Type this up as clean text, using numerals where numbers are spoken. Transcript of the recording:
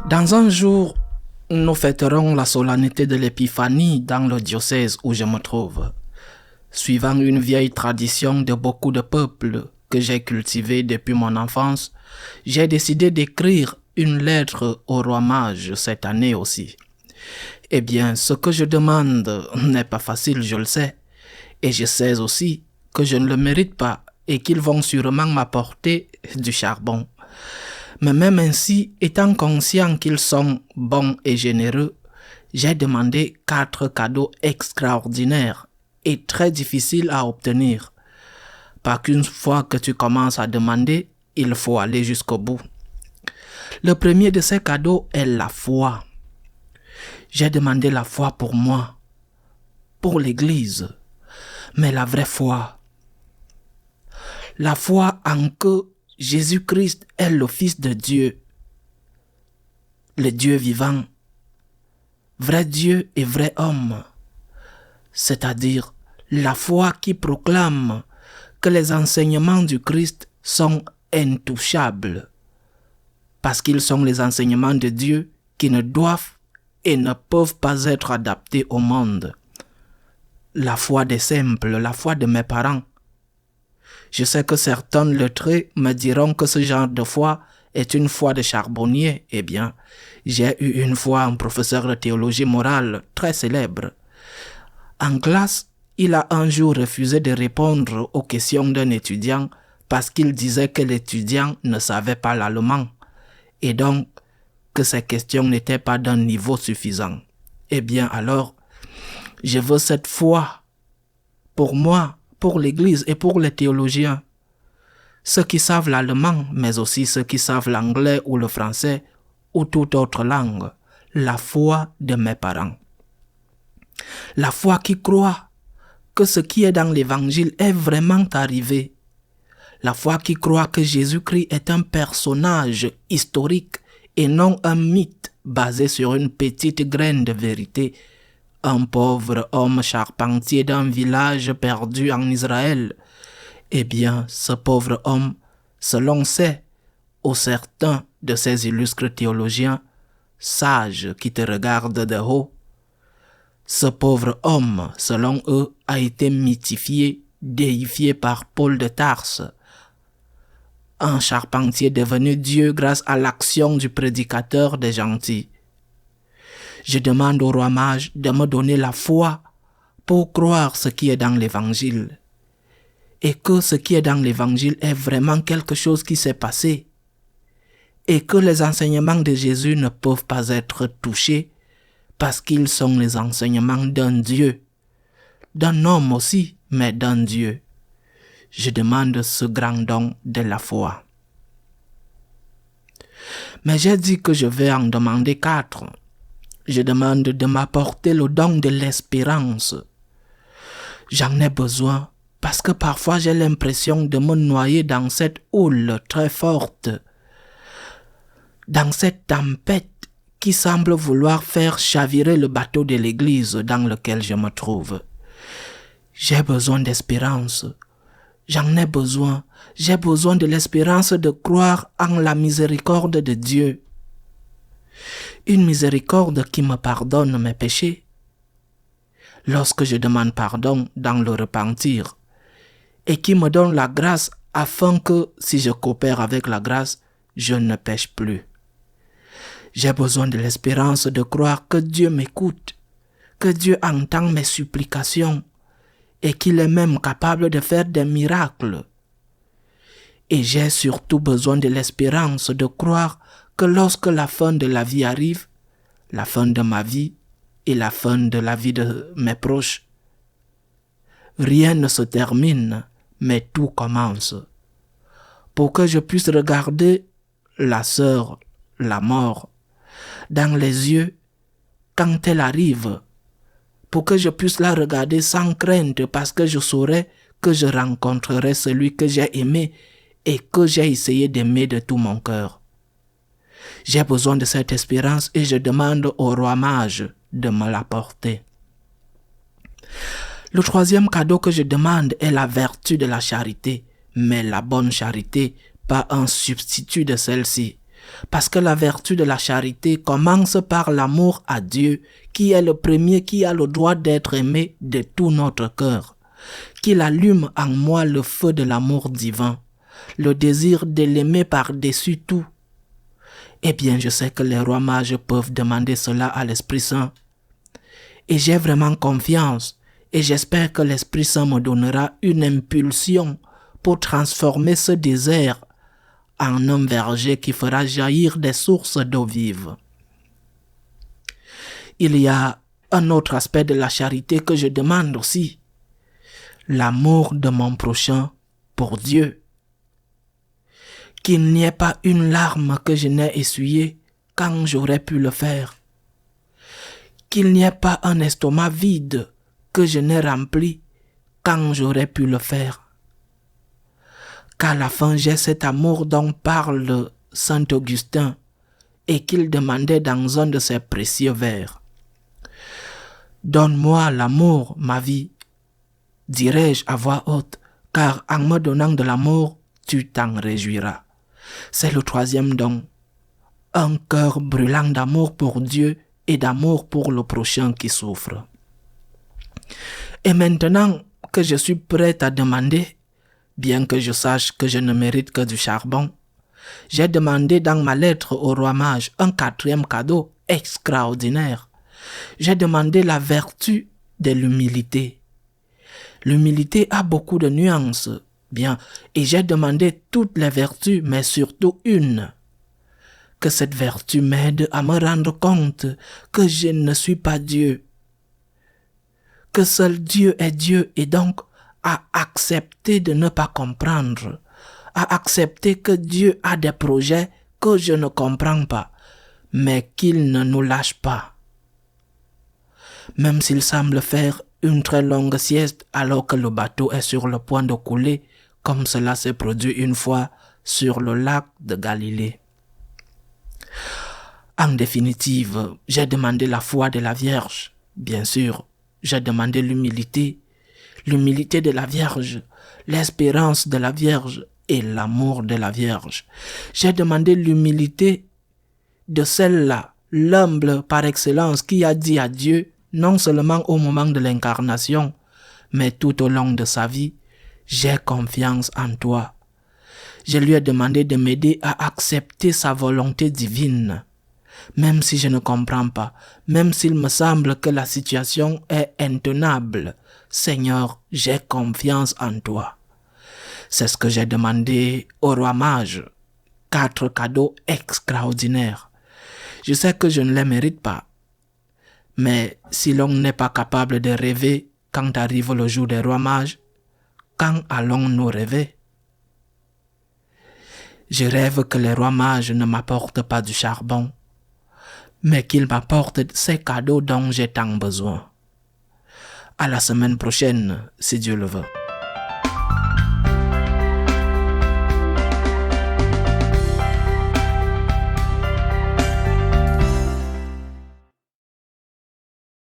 Dans un jour, nous fêterons la solennité de l'Épiphanie dans le diocèse où je me trouve. Suivant une vieille tradition de beaucoup de peuples que j'ai cultivée depuis mon enfance, j'ai décidé d'écrire une lettre au roi mage cette année aussi. Eh bien, ce que je demande n'est pas facile, je le sais, et je sais aussi que je ne le mérite pas et qu'ils vont sûrement m'apporter du charbon. Mais même ainsi, étant conscient qu'ils sont bons et généreux, j'ai demandé 4 cadeaux extraordinaires et très difficiles à obtenir. Pas qu'une fois que tu commences à demander, il faut aller jusqu'au bout. Le premier de ces cadeaux est la foi. J'ai demandé la foi pour moi, pour l'Église, mais la vraie foi. La foi en que Jésus-Christ est le Fils de Dieu, le Dieu vivant, vrai Dieu et vrai homme, c'est-à-dire la foi qui proclame que les enseignements du Christ sont intouchables, parce qu'ils sont les enseignements de Dieu qui ne doivent et ne peuvent pas être adaptés au monde. La foi des simples, la foi de mes parents. Je sais que certains lettrés me diront que ce genre de foi est une foi de charbonnier. Eh bien, j'ai eu une fois un professeur de théologie morale très célèbre. En classe, il a un jour refusé de répondre aux questions d'un étudiant parce qu'il disait que l'étudiant ne savait pas l'allemand et donc que ces questions n'étaient pas d'un niveau suffisant. Eh bien alors, je veux cette foi pour moi, pour l'Église et pour les théologiens. Ceux qui savent l'allemand, mais aussi ceux qui savent l'anglais ou le français ou toute autre langue. La foi de mes parents. La foi qui croit que ce qui est dans l'Évangile est vraiment arrivé. La foi qui croit que Jésus-Christ est un personnage historique et non un mythe basé sur une petite graine de vérité. Un pauvre homme charpentier d'un village perdu en Israël. Eh bien, ce pauvre homme, selon certains de ces illustres théologiens, sages qui te regardent de haut, ce pauvre homme, selon eux, a été mythifié, déifié par Paul de Tarse, un charpentier devenu Dieu grâce à l'action du prédicateur des gentils. Je demande au roi mage de me donner la foi pour croire ce qui est dans l'Évangile. Et que ce qui est dans l'Évangile est vraiment quelque chose qui s'est passé. Et que les enseignements de Jésus ne peuvent pas être touchés parce qu'ils sont les enseignements d'un Dieu. D'un homme aussi, mais d'un Dieu. Je demande ce grand don de la foi. Mais j'ai dit que je vais en demander 4. Je demande de m'apporter le don de l'espérance. J'en ai besoin parce que parfois j'ai l'impression de me noyer dans cette houle très forte, dans cette tempête qui semble vouloir faire chavirer le bateau de l'Église dans lequel je me trouve. J'ai besoin d'espérance. J'en ai besoin. J'ai besoin de l'espérance de croire en la miséricorde de Dieu. Une miséricorde qui me pardonne mes péchés. Lorsque je demande pardon dans le repentir et qui me donne la grâce afin que, si je coopère avec la grâce, je ne pêche plus. J'ai besoin de l'espérance de croire que Dieu m'écoute, que Dieu entend mes supplications et qu'il est même capable de faire des miracles. Et j'ai surtout besoin de l'espérance de croire que lorsque la fin de la vie arrive, la fin de ma vie et la fin de la vie de mes proches, rien ne se termine, mais tout commence. Pour que je puisse regarder la sœur, la mort, dans les yeux quand elle arrive, pour que je puisse la regarder sans crainte parce que je saurais que je rencontrerai celui que j'ai aimé et que j'ai essayé d'aimer de tout mon cœur. J'ai besoin de cette espérance et je demande au roi mage de me l'apporter. Le 3e cadeau que je demande est la vertu de la charité, mais la bonne charité, pas un substitut de celle-ci. Parce que la vertu de la charité commence par l'amour à Dieu, qui est le premier qui a le droit d'être aimé de tout notre cœur, qu'il allume en moi le feu de l'amour divin, le désir de l'aimer par-dessus tout. Eh bien, je sais que les rois mages peuvent demander cela à l'Esprit Saint. Et j'ai vraiment confiance et j'espère que l'Esprit Saint me donnera une impulsion pour transformer ce désert en un verger qui fera jaillir des sources d'eau vive. Il y a un autre aspect de la charité que je demande aussi, l'amour de mon prochain pour Dieu. Qu'il n'y ait pas une larme que je n'ai essuyée quand j'aurais pu le faire. Qu'il n'y ait pas un estomac vide que je n'ai rempli quand j'aurais pu le faire. Qu'à la fin j'ai cet amour dont parle Saint Augustin et qu'il demandait dans un de ses précieux vers. Donne-moi l'amour, ma vie, dirai-je à voix haute, car en me donnant de l'amour, tu t'en réjouiras. C'est le troisième don, un cœur brûlant d'amour pour Dieu et d'amour pour le prochain qui souffre. Et maintenant que je suis prêt à demander, bien que je sache que je ne mérite que du charbon, j'ai demandé dans ma lettre au roi mage un quatrième cadeau extraordinaire. J'ai demandé la vertu de l'humilité. L'humilité a beaucoup de nuances, bien, et j'ai demandé toutes les vertus, mais surtout une. Que cette vertu m'aide à me rendre compte que je ne suis pas Dieu, que seul Dieu est Dieu et donc à accepter de ne pas comprendre, à accepter que Dieu a des projets que je ne comprends pas, mais qu'il ne nous lâche pas. Même s'il semble faire une très longue sieste alors que le bateau est sur le point de couler, comme cela s'est produit une fois sur le lac de Galilée. En définitive, j'ai demandé la foi de la Vierge, bien sûr, j'ai demandé l'humilité de la Vierge, l'espérance de la Vierge et l'amour de la Vierge. J'ai demandé l'humilité de celle-là, l'humble par excellence qui a dit à Dieu, non seulement au moment de l'incarnation, mais tout au long de sa vie, j'ai confiance en toi. Je lui ai demandé de m'aider à accepter sa volonté divine. Même si je ne comprends pas, même s'il me semble que la situation est intenable, Seigneur, j'ai confiance en toi. C'est ce que j'ai demandé au roi mage. 4 cadeaux extraordinaires. Je sais que je ne les mérite pas. Mais si l'on n'est pas capable de rêver quand arrive le jour des rois mages, quand allons-nous rêver? Je rêve que les rois mages ne m'apportent pas du charbon, mais qu'ils m'apportent ces cadeaux dont j'ai tant besoin. À la semaine prochaine, si Dieu le veut.